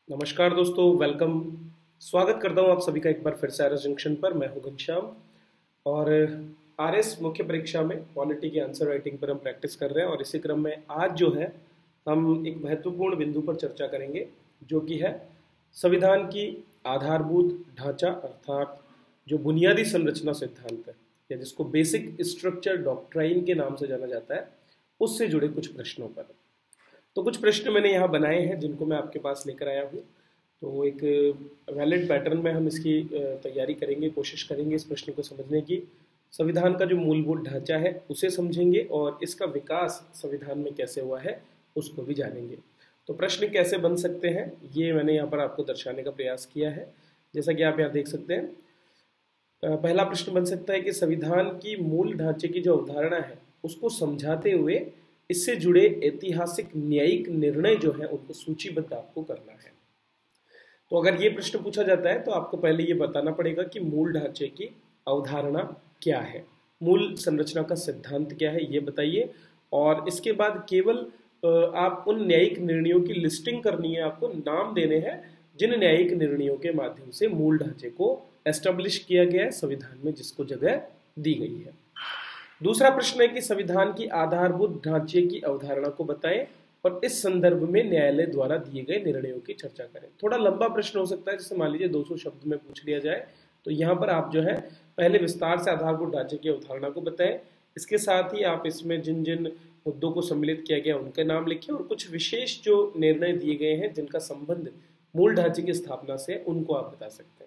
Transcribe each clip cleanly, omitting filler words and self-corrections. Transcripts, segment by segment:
नमस्कार दोस्तों, वेलकम। स्वागत करता हूं आप सभी का एक बार फिर से आरएस जंक्शन पर। मैं हूं घनश्याम और आरएस मुख्य परीक्षा में पॉलिटी की आंसर राइटिंग पर हम प्रैक्टिस कर रहे हैं। और इसी क्रम में आज जो है हम एक महत्वपूर्ण बिंदु पर चर्चा करेंगे, जो कि है संविधान की आधारभूत ढांचा, अर्थात जो बुनियादी संरचना सिद्धांत है या जिसको बेसिक स्ट्रक्चर डॉक्ट्राइन के नाम से जाना जाता है, उससे जुड़े कुछ प्रश्नों पर। तो कुछ प्रश्न मैंने यहाँ बनाए हैं जिनको मैं आपके पास लेकर आया हूँ। तो एक वैलिड पैटर्न में हम इसकी तैयारी करेंगे, कोशिश करेंगे इस प्रश्न को समझने की। संविधान का जो मूलभूत ढांचा है उसे समझेंगे और इसका विकास संविधान में कैसे हुआ है उसको भी जानेंगे। तो प्रश्न कैसे बन सकते हैं ये मैंने यहाँ पर आपको दर्शाने का प्रयास किया है। जैसा कि आप यहाँ देख सकते हैं, पहला प्रश्न बन सकता है कि संविधान की मूल ढांचे की जो अवधारणा है उसको समझाते हुए इससे जुड़े ऐतिहासिक न्यायिक निर्णय जो है उनको सूचीबद्ध आपको करना है। तो अगर ये प्रश्न पूछा जाता है तो आपको पहले ये बताना पड़ेगा कि मूल ढांचे की अवधारणा क्या है, मूल संरचना का सिद्धांत क्या है, ये बताइए। और इसके बाद केवल आप उन न्यायिक निर्णयों की लिस्टिंग करनी है, आपको नाम देने हैं जिन न्यायिक निर्णयों के माध्यम से मूल ढांचे को एस्टेब्लिश किया गया है संविधान में, जिसको जगह दी गई है। दूसरा प्रश्न है कि संविधान की आधारभूत ढांचे की अवधारणा को बताएं और इस संदर्भ में न्यायालय द्वारा दिए गए निर्णयों की चर्चा करें। थोड़ा लंबा प्रश्न हो सकता है, जैसे मान लीजिए 200 शब्द में पूछ लिया जाए, तो यहाँ पर आप जो है पहले विस्तार से आधारभूत ढांचे की अवधारणा को बताएं। इसके साथ ही आप इसमें जिन जिन मुद्दों को सम्मिलित किया गया उनके नाम लिखें और कुछ विशेष जो निर्णय दिए गए हैं जिनका संबंध मूल ढांचे की स्थापना से, उनको आप बता सकते हैं।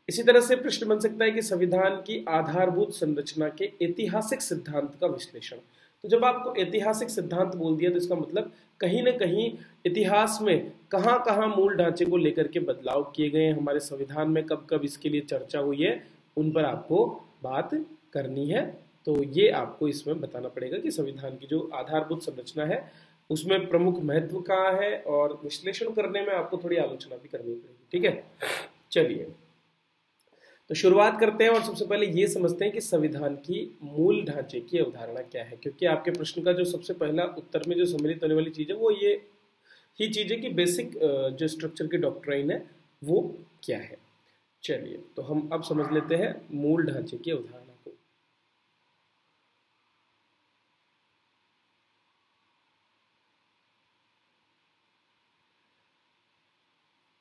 इसी तरह से प्रश्न बन सकता है कि संविधान की आधारभूत संरचना के ऐतिहासिक सिद्धांत का विश्लेषण। तो जब आपको ऐतिहासिक सिद्धांत बोल दिया तो इसका मतलब कहीं ना कहीं इतिहास में कहाँ कहाँ मूल ढांचे को लेकर के बदलाव किए गए हैं, हमारे संविधान में कब कब इसके लिए चर्चा हुई है, उन पर आपको बात करनी है। तो ये आपको इसमें बताना पड़ेगा कि संविधान की जो आधारभूत संरचना है उसमें प्रमुख महत्व कहाँ है, और विश्लेषण करने में आपको थोड़ी आलोचना भी करनी पड़ेगी। ठीक है, चलिए तो शुरुआत करते हैं और सबसे पहले ये समझते हैं कि संविधान की मूल ढांचे की अवधारणा क्या है, क्योंकि आपके प्रश्न का जो सबसे पहला उत्तर में जो सम्मिलित होने वाली चीज है वो ये ही चीज है कि बेसिक जो स्ट्रक्चर की डॉक्ट्राइन है वो क्या है। चलिए तो हम अब समझ लेते हैं मूल ढांचे की अवधारणा को।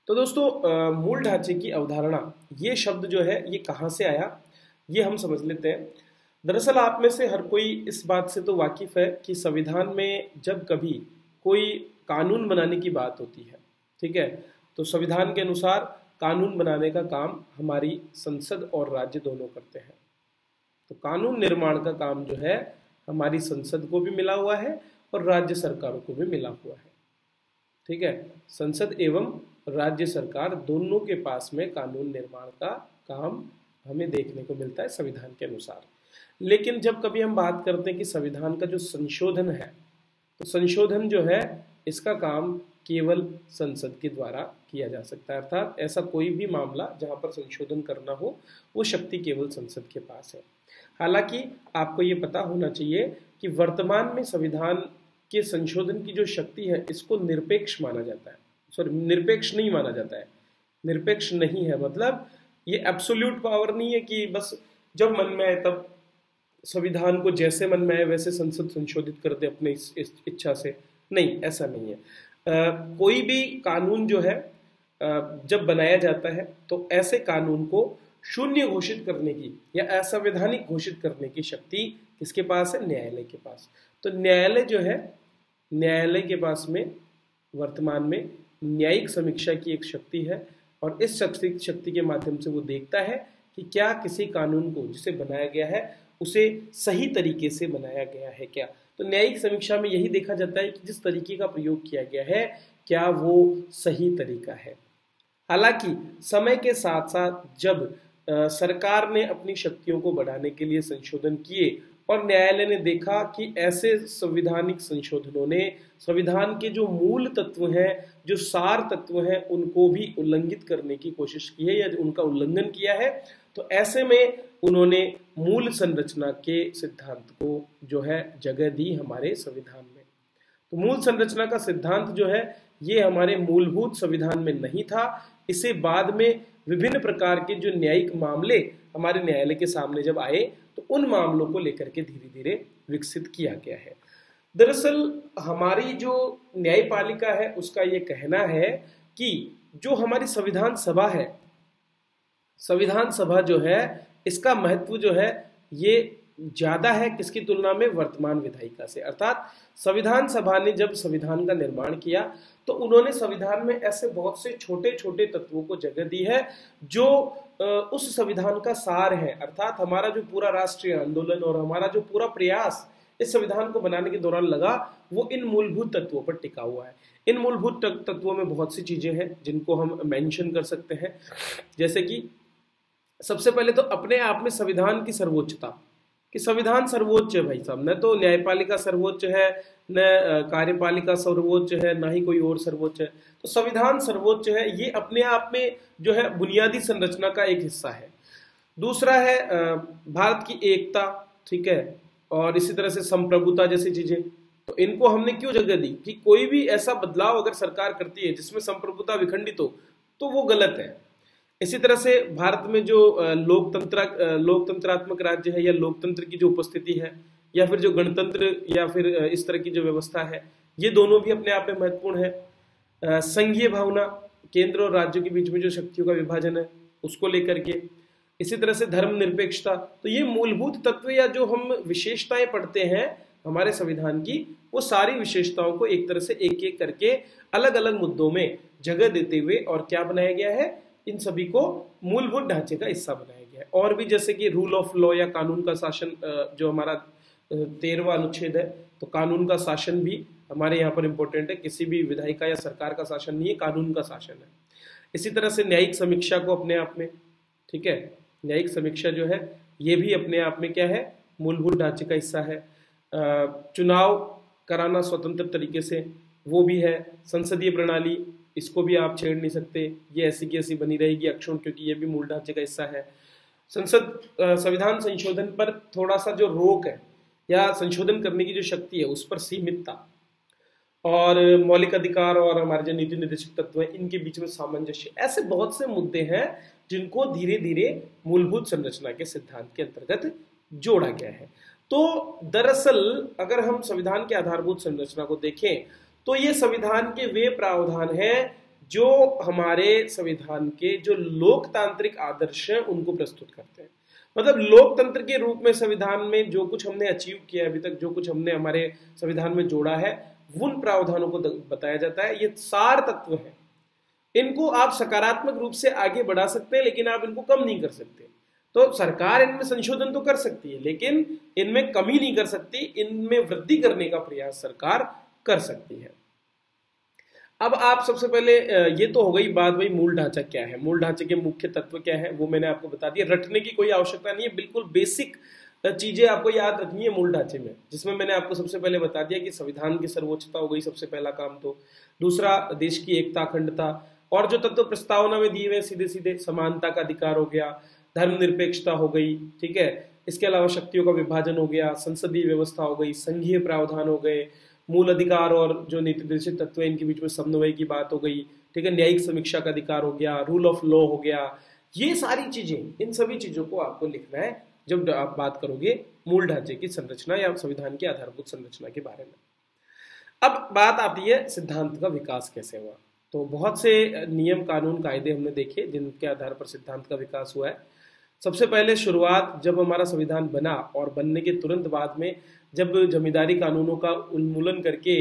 तो दोस्तों, मूल ढांचे की अवधारणा ये शब्द जो है ये कहाँ से आया, ये हम समझ लेते हैं। दरअसल आप में से हर कोई इस बात से तो वाकिफ है कि संविधान में जब कभी कोई कानून बनाने की बात होती है, ठीक है, तो संविधान के अनुसार कानून बनाने का काम हमारी संसद और राज्य दोनों करते हैं। तो कानून निर्माण का काम जो है हमारी संसद को भी मिला हुआ है और राज्य सरकारों को भी मिला हुआ है। ठीक है, संसद एवं राज्य सरकार दोनों के पास में कानून निर्माण का काम हमें देखने को मिलता है संविधान के अनुसार। लेकिन जब कभी हम बात करते हैं कि संविधान का जो संशोधन है, तो संशोधन जो है इसका काम केवल संसद के द्वारा किया जा सकता है, अर्थात ऐसा कोई भी मामला जहां पर संशोधन करना हो वो शक्ति केवल संसद के पास है। हालांकि आपको ये पता होना चाहिए कि वर्तमान में संविधान के संशोधन की जो शक्ति है इसको निरपेक्ष माना जाता है, सॉरी निरपेक्ष नहीं माना जाता है, निरपेक्ष नहीं है, मतलब ये एब्सोल्यूट पावर नहीं है कि बस जब मन में आए तब संविधान को जैसे मन में आए वैसे संसद संशोधित कर दे अपने इस इच्छा से। नहीं, ऐसा नहीं है। कोई भी कानून जो है जब बनाया जाता है तो ऐसे कानून को शून्य घोषित करने की या असंवैधानिक घोषित करने की शक्ति किसके पास है? न्यायालय के पास। तो न्यायालय जो है, न्यायालय के पास में वर्तमान में न्यायिक समीक्षा की एक शक्ति है और इस शक्ति के माध्यम से वो देखता है कि क्या किसी कानून को जिसे बनाया गया है उसे सही तरीके से बनाया गया है क्या। तो न्यायिक समीक्षा में यही देखा जाता है कि जिस तरीके का प्रयोग किया गया है क्या वो सही तरीका है। हालांकि समय के साथ साथ जब सरकार ने अपनी शक्तियों को बढ़ाने के लिए संशोधन किए और न्यायालय ने देखा कि ऐसे संवैधानिक संशोधनों ने संविधान के जो मूल तत्व हैं, जो सार तत्व हैं, उनको भी उल्लंघित करने की कोशिश की है या उनका उल्लंघन किया है, तो ऐसे में उन्होंने मूल संरचना के सिद्धांत को जो है जगह दी हमारे संविधान में। तो मूल संरचना का सिद्धांत जो है ये हमारे मूलभूत संविधान में नहीं था। इसे बाद में विभिन्न प्रकार के जो न्यायिक मामले हमारे न्यायालय के सामने जब आए तो उन मामलों को लेकर के धीरे धीरे विकसित किया गया है। दरअसल हमारी जो न्यायपालिका है उसका ये कहना है कि जो हमारी संविधान सभा है, संविधान सभा जो है इसका महत्व जो है ये ज्यादा है किसकी तुलना में, वर्तमान विधायिका से। अर्थात संविधान सभा ने जब संविधान का निर्माण किया तो उन्होंने संविधान में ऐसे बहुत से छोटे छोटे तत्वों को जगह दी है जो उस संविधान का सार है। अर्थात हमारा जो पूरा राष्ट्रीय आंदोलन और हमारा जो पूरा प्रयास इस संविधान को बनाने के दौरान लगा वो इन मूलभूत तत्वों पर टिका हुआ है। इन मूलभूत तत्वों में बहुत सी चीजें हैं जिनको हम मेंशन कर सकते हैं, जैसे कि सबसे पहले तो अपने आप में संविधान की सर्वोच्चता, कि संविधान सर्वोच्च है भाई साहब, न तो न्यायपालिका सर्वोच्च है, न कार्यपालिका सर्वोच्च है, ना ही कोई और सर्वोच्च है। तो संविधान सर्वोच्च है, ये अपने आप में जो है बुनियादी संरचना का एक हिस्सा है। दूसरा है भारत की एकता, ठीक है, और इसी तरह से संप्रभुता जैसी चीजें। तो इनको हमने क्यों जगह दी कि कोई भी ऐसा बदलाव अगर सरकार करती है जिसमें संप्रभुता विखंडित हो तो वो गलत है। इसी तरह से भारत में जो लोकतंत्रात्मक राज्य है या लोकतंत्र की जो उपस्थिति है या फिर जो गणतंत्र या फिर इस तरह की जो व्यवस्था है, ये दोनों भी अपने आप में महत्वपूर्ण है। संघीय भावना, केंद्र और राज्यों के बीच में जो शक्तियों का विभाजन है उसको लेकर के। इसी तरह से धर्मनिरपेक्षता। तो ये मूलभूत तत्व या जो हम विशेषताएं पढ़ते हैं हमारे संविधान की, वो सारी विशेषताओं को एक तरह से एक एक करके अलग अलग मुद्दों में जगह देते हुए और क्या बनाया गया है, इन सभी को मूलभूत ढांचे का हिस्सा बनाया गया है। और भी जैसे कि रूल ऑफ लॉ या कानून का शासन, जो हमारा 13वां अनुच्छेद है, तो कानून का शासन भी हमारे यहाँ पर इंपॉर्टेंट है। किसी भी विधायिका या सरकार का शासन नहीं है, कानून का शासन है। इसी तरह से न्यायिक समीक्षा को अपने आप में, ठीक है, न्यायिक समीक्षा जो है ये भी अपने आप में क्या है, मूलभूत ढांचे का हिस्सा है। चुनाव कराना स्वतंत्र तरीके से, वो भी है। संसदीय प्रणाली, इसको भी आप छेड़ नहीं सकते, ये ऐसी की ऐसी बनी रहेगी अक्षुण्ण, क्योंकि ये भी मूल ढांचे का हिस्सा है। संविधान संशोधन पर थोड़ा सा जो रोक है या संशोधन करने की जो शक्ति है उस पर सीमितता, और मौलिक अधिकार और हमारे जो नीति निर्देशक तत्व है इनके बीच में सामंजस्य, ऐसे बहुत से मुद्दे हैं जिनको धीरे धीरे मूलभूत संरचना के सिद्धांत के अंतर्गत जोड़ा गया है। तो दरअसल अगर हम संविधान के आधारभूत संरचना को देखें तो ये संविधान के वे प्रावधान हैं जो हमारे संविधान के जो लोकतांत्रिक आदर्श हैं उनको प्रस्तुत करते हैं। मतलब लोकतंत्र के रूप में संविधान में जो कुछ हमने अचीव किया अभी तक, जो कुछ हमने हमारे संविधान में जोड़ा है, उन प्रावधानों को बताया जाता है। ये सार तत्व हैं, इनको आप सकारात्मक रूप से आगे बढ़ा सकते हैं लेकिन आप इनको कम नहीं कर सकते। तो सरकार इनमें संशोधन तो कर सकती है लेकिन इनमें कमी नहीं कर सकती, इनमें वृद्धि करने का प्रयास सरकार कर सकती है। अब आप सबसे पहले ये तो हो गई बात भाई मूल ढांचा क्या है, मूल ढांचे के मुख्य तत्व क्या है, वो मैंने आपको बता दिया। रटने की कोई आवश्यकता नहीं है, बिल्कुल बेसिक चीजें आपको याद रखनी है मूल ढांचे में, जिसमें मैंने आपको सबसे पहले बता दिया कि संविधान की सर्वोच्चता हो गई सबसे पहला काम। तो दूसरा देश की एकता अखंडता, और जो तत्व प्रस्तावना में दिए हुए सीधे सीधे समानता का अधिकार हो गया, धर्मनिरपेक्षता हो गई, ठीक है, इसके अलावा शक्तियों का विभाजन हो गया, संसदीय व्यवस्था हो गई, संघीय प्रावधान हो गए, मूल अधिकार और जो नीति निर्देशित तत्व है इनके बीच में समन्वय की बात हो गई, ठीक है, न्यायिक समीक्षा का अधिकार हो गया, रूल ऑफ लॉ हो गया। ये सारी चीजें, इन सभी चीजों को आपको लिखना है जब आप बात करोगे मूल ढांचे की संरचना या संविधान की आधारभूत संरचना के बारे में। अब बात आती है सिद्धांत का विकास कैसे हुआ। तो बहुत से नियम कानून कायदे हमने देखे जिनके आधार पर सिद्धांत का विकास हुआ है। सबसे पहले शुरुआत जब हमारा संविधान बना और बनने के तुरंत बाद में जब जमींदारी कानूनों का उन्मूलन करके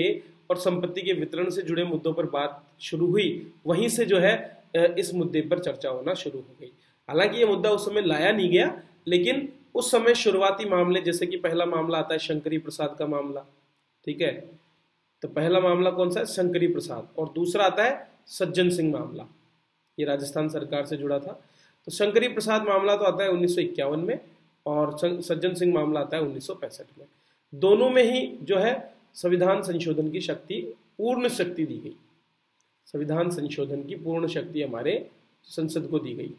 और संपत्ति के वितरण से जुड़े मुद्दों पर बात शुरू हुई, वहीं से जो है इस मुद्दे पर चर्चा होना शुरू हो गई। हालांकि ये मुद्दा उस समय लाया नहीं गया, लेकिन उस समय शुरुआती मामले, जैसे कि पहला मामला आता है शंकरी प्रसाद का मामला, ठीक है, तो पहला मामला कौन सा है, शंकरी प्रसाद, और दूसरा आता है सज्जन सिंह मामला, ये राजस्थान सरकार से जुड़ा था। तो शंकरी प्रसाद मामला तो आता है 1951 में और सज्जन सिंह मामला आता है 1965 में। दोनों में ही जो है संविधान संशोधन की शक्ति, पूर्ण शक्ति दी गई, संविधान संशोधन की पूर्ण शक्ति हमारे संसद को दी गई।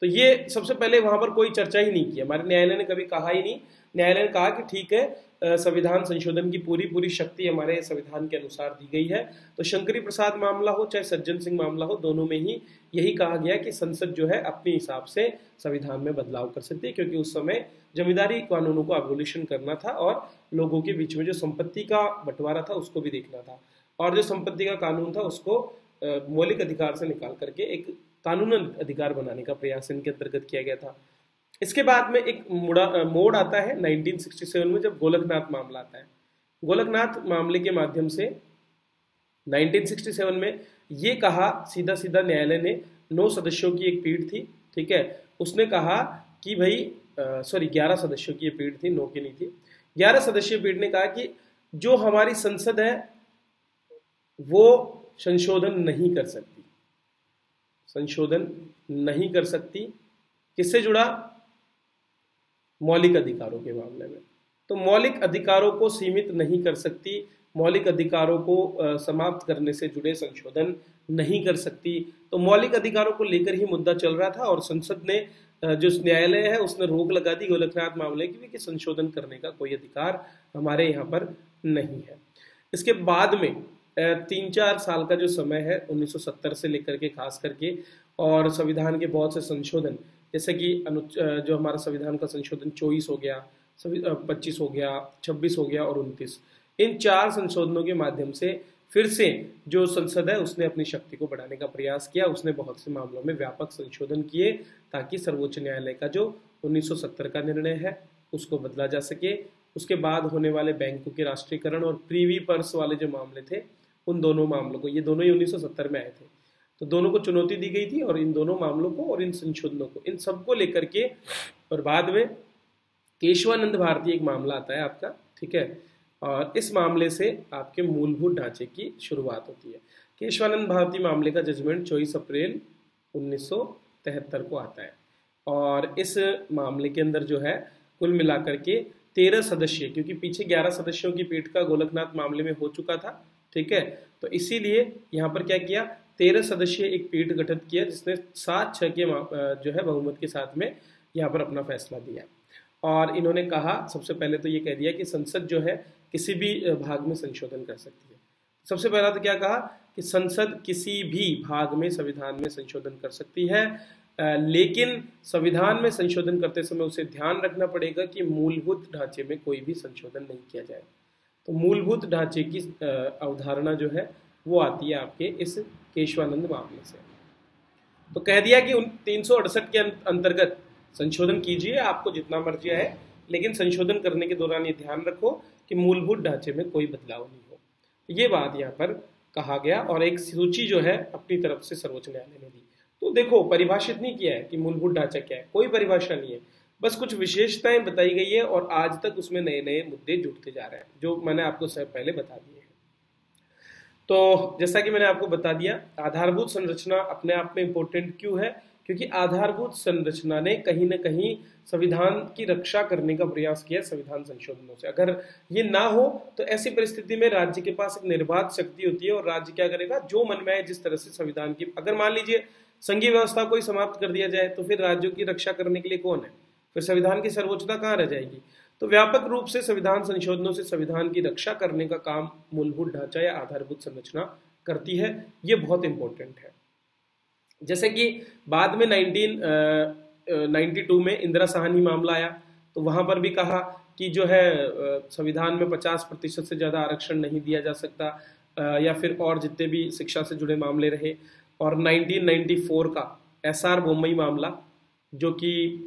तो ये सबसे पहले वहां पर कोई चर्चा ही नहीं की, हमारे न्यायालय ने कभी कहा ही नहीं। न्यायालय ने कहा कि ठीक है, संविधान संशोधन की पूरी शक्ति हमारे संविधान के अनुसार दी गई है। तो शंकरी प्रसाद मामला हो चाहे सज्जन सिंह मामला हो, दोनों में ही यही कहा गया कि संसद जो है अपने हिसाब से संविधान में बदलाव कर सकती है, क्योंकि उस समय जमींदारी कानूनों को एबोलिशन करना था और लोगों के बीच में जो संपत्ति का बंटवारा था उसको भी देखना था, और जो संपत्ति का कानून था उसको मौलिक अधिकार से निकाल करके एक कानूनन अधिकार बनाने का प्रयास इनके अंतर्गत किया गया था। इसके बाद में एक मोड़ आता है 1967 में, जब गोलकनाथ मामला आता है। गोलकनाथ मामले के माध्यम से 1967 में ये कहा सीधा सीधा न्यायालय ने, 9 सदस्यों की एक पीठ थी, ठीक है, उसने कहा कि भाई 11 सदस्यों की ये पीठ थी, 9 की नहीं थी, 11 सदस्यीय पीठ ने कहा कि जो हमारी संसद है वो संशोधन नहीं कर सकती, संशोधन नहीं कर सकती। किससे जुड़ा? मौलिक अधिकारों के मामले में। तो मौलिक अधिकारों को सीमित नहीं कर सकती, मौलिक अधिकारों को समाप्त करने से जुड़े संशोधन नहीं कर सकती। तो मौलिक अधिकारों को लेकर ही मुद्दा चल रहा था, और संसद ने जो न्यायालय है उसने रोक लगा दी गोलकनाथ मामले की कि संशोधन करने का कोई अधिकार हमारे यहाँ पर नहीं है। इसके बाद में 3-4 साल का जो समय है 1970 से लेकर के खास करके, और संविधान के बहुत से संशोधन, जैसे कि जो हमारा संविधान का संशोधन 24 हो गया, 25 हो गया, 26 हो गया और 29, इन 4 संशोधनों के माध्यम से फिर से जो संसद है उसने अपनी शक्ति को बढ़ाने का प्रयास किया। उसने बहुत से मामलों में व्यापक संशोधन किए ताकि सर्वोच्च न्यायालय का जो 1970 का निर्णय है उसको बदला जा सके। उसके बाद होने वाले बैंकों के राष्ट्रीयकरण और प्रीवी पर्स वाले जो मामले थे, उन दोनों मामलों को, ये दोनों ही 1970 में आए थे, तो दोनों को चुनौती दी गई थी, और इन दोनों मामलों को और इन संशोधनों को, इन सबको लेकर के, और बाद में केशवानंद भारती एक मामला आता है आपका, ठीक है, और इस मामले से आपके मूलभूत ढांचे की शुरुआत होती है। केशवानंद भारती मामले का जजमेंट 24 अप्रैल 1973 को आता है, और इस मामले के अंदर जो है कुल मिलाकर के 13 सदस्य, क्योंकि पीछे 11 सदस्यों की पीठ का गोलकनाथ मामले में हो चुका था, ठीक है, तो इसीलिए यहाँ पर क्या किया, 13 सदस्यीय एक पीठ गठित किया जिसने 7-6 के जो है बहुमत के साथ में यहाँ पर अपना फैसला दिया। और इन्होंने कहा, सबसे पहले तो ये कह दिया कि संसद जो है किसी भी भाग में संशोधन कर सकती है। सबसे पहला तो क्या कहा कि संसद किसी भी भाग में संविधान में संशोधन कर सकती है, लेकिन संविधान में संशोधन करते समय उसे ध्यान रखना पड़ेगा कि मूलभूत ढांचे में कोई भी संशोधन नहीं किया जाए। तो मूलभूत ढांचे की अवधारणा जो है वो आती है आपके इस केशवानंद मामले से। तो कह दिया कि 368 के अंतर्गत संशोधन कीजिए, आपको जितना मर्जी है, लेकिन संशोधन करने के दौरान ये ध्यान रखो कि मूलभूत ढांचे में कोई बदलाव नहीं हो। ये बात यहाँ पर कहा गया, और एक सूची जो है अपनी तरफ से सर्वोच्च न्यायालय ने दी। तो देखो, परिभाषित नहीं किया है कि मूलभूत ढांचा क्या है, कोई परिभाषा नहीं है, बस कुछ विशेषताएं बताई गई है, और आज तक उसमें नए नए मुद्दे जुड़ते जा रहे हैं जो मैंने आपको पहले बता दिए हैं। तो जैसा कि मैंने आपको बता दिया, आधारभूत संरचना अपने आप में इंपॉर्टेंट क्यों है, क्योंकि आधारभूत संरचना ने कहीं ना कहीं संविधान की रक्षा करने का प्रयास किया संविधान संशोधनों से। अगर ये ना हो तो ऐसी परिस्थिति में राज्य के पास एक निर्बाध शक्ति होती है, और राज्य क्या करेगा, जो मन में आए जिस तरह से संविधान की, अगर मान लीजिए संघीय व्यवस्था को ही समाप्त कर दिया जाए तो फिर राज्यों की रक्षा करने के लिए कौन है, फिर संविधान की सर्वोच्चता कहाँ रह जाएगी। तो व्यापक रूप से संविधान संशोधनों से संविधान की रक्षा करने का काम मूलभूत ढांचा या आधारभूत संरचना करती है। ये बहुत इंपॉर्टेंट है। जैसे कि बाद में 1992 में इंदिरा साहनी मामला आया, तो वहां पर भी कहा कि जो है संविधान में 50% से ज्यादा आरक्षण नहीं दिया जा सकता, या फिर और जितने भी शिक्षा से जुड़े मामले रहे। और 1994 का SR बोम्मई मामला, जो कि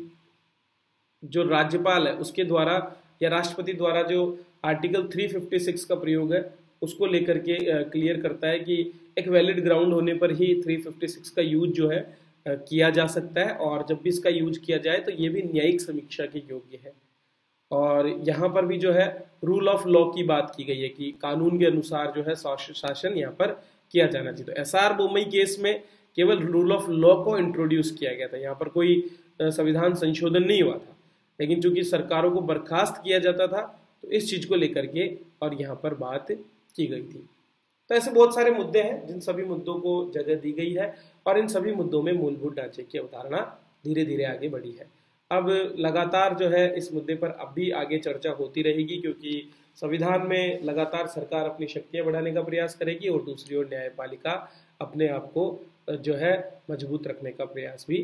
जो राज्यपाल है उसके द्वारा या राष्ट्रपति द्वारा जो आर्टिकल 356 का प्रयोग है उसको लेकर के क्लियर करता है कि एक वैलिड ग्राउंड होने पर ही 356 का यूज जो है किया जा सकता है, और जब भी इसका यूज किया जाए तो ये भी न्यायिक समीक्षा के योग्य है। और यहाँ पर भी जो है रूल ऑफ लॉ की बात की गई है कि कानून के अनुसार जो है शासन यहाँ पर किया जाना चाहिए। तो SR बोम्मई केस में केवल रूल ऑफ लॉ को इंट्रोड्यूस किया गया था, यहाँ पर कोई संविधान संशोधन नहीं हुआ था, लेकिन चूंकि सरकारों को बर्खास्त किया जाता था तो इस चीज को लेकर के और यहाँ पर बात की गई थी। तो ऐसे बहुत सारे मुद्दे हैं जिन सभी मुद्दों को जगह दी गई है, और इन सभी मुद्दों में मूलभूत ढांचे की अवधारणा धीरे धीरे आगे बढ़ी है। अब लगातार जो है इस मुद्दे पर अब भी आगे चर्चा होती रहेगी, क्योंकि संविधान में लगातार सरकार अपनी शक्तियां बढ़ाने का प्रयास करेगी और दूसरी ओर न्यायपालिका अपने आप को जो है मजबूत रखने का प्रयास भी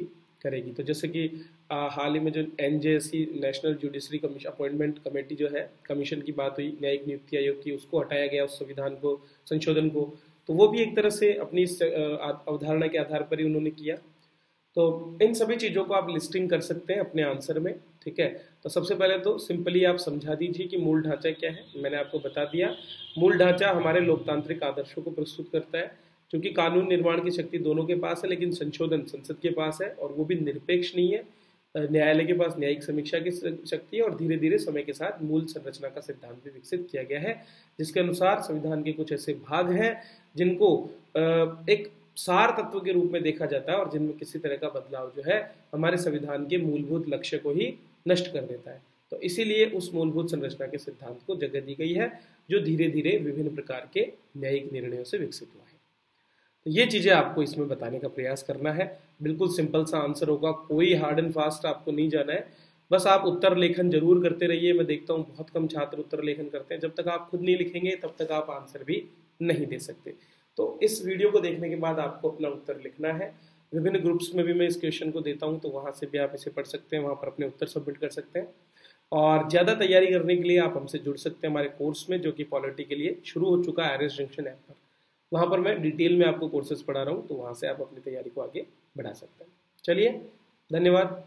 करेगी। तो जैसे कि हाल ही में जो NJSC national judiciary commission appointment committee जो है कमीशन की बात हुई, न्यायिक नियुक्ति आयोग की, उसको हटाया गया उस संविधान को संशोधन को, तो वो भी एक तरह से अपनी अवधारणा के आधार पर ही उन्होंने किया। तो इन सभी चीज़ों को आप लिस्टिंग कर सकते हैं अपने आंसर में, ठीक है। तो सबसे पहले तो सिंपली आप समझा दीजिए कि मूल ढांचा क्या है। मैंने आपको बता दिया, मूल ढांचा हमारे लोकतांत्रिक आदर्शों को प्रस्तुत करता है, क्योंकि कानून निर्माण की शक्ति दोनों के पास है, लेकिन संशोधन संसद के पास है और वो भी निरपेक्ष नहीं है। न्यायालय के पास न्यायिक समीक्षा की शक्ति है और धीरे धीरे समय के साथ मूल संरचना का सिद्धांत भी विकसित किया गया है, जिसके अनुसार संविधान के कुछ ऐसे भाग हैं जिनको एक सार तत्व के रूप में देखा जाता है और जिनमें किसी तरह का बदलाव जो है हमारे संविधान के मूलभूत लक्ष्य को ही नष्ट कर देता है। तो इसीलिए उस मूलभूत संरचना के सिद्धांत को जगह दी गई है, जो धीरे धीरे विभिन्न प्रकार के न्यायिक निर्णयों से विकसित हुआ है। तो ये चीजें आपको इसमें बताने का प्रयास करना है। बिल्कुल सिंपल सा आंसर होगा, कोई हार्ड एंड फास्ट आपको नहीं जाना है। बस आप उत्तर लेखन जरूर करते रहिए। मैं देखता हूँ बहुत कम छात्र उत्तर लेखन करते हैं। जब तक आप खुद नहीं लिखेंगे तब तक आप आंसर भी नहीं दे सकते। तो इस वीडियो को देखने के बाद आपको अपना उत्तर लिखना है। विभिन्न ग्रुप्स में भी मैं इस क्वेश्चन को देता हूँ, तो वहाँ से भी आप इसे पढ़ सकते हैं, वहाँ पर अपने उत्तर सबमिट कर सकते हैं। और ज़्यादा तैयारी करने के लिए आप हमसे जुड़ सकते हैं हमारे कोर्स में, जो कि पॉलिटी के लिए शुरू हो चुका है RS जंक्शन ऐप पर। वहाँ पर मैं डिटेल में आपको कोर्सेज पढ़ा रहा हूँ, तो वहाँ से आप अपनी तैयारी को आगे बढ़ा सकते हैं। चलिए, धन्यवाद।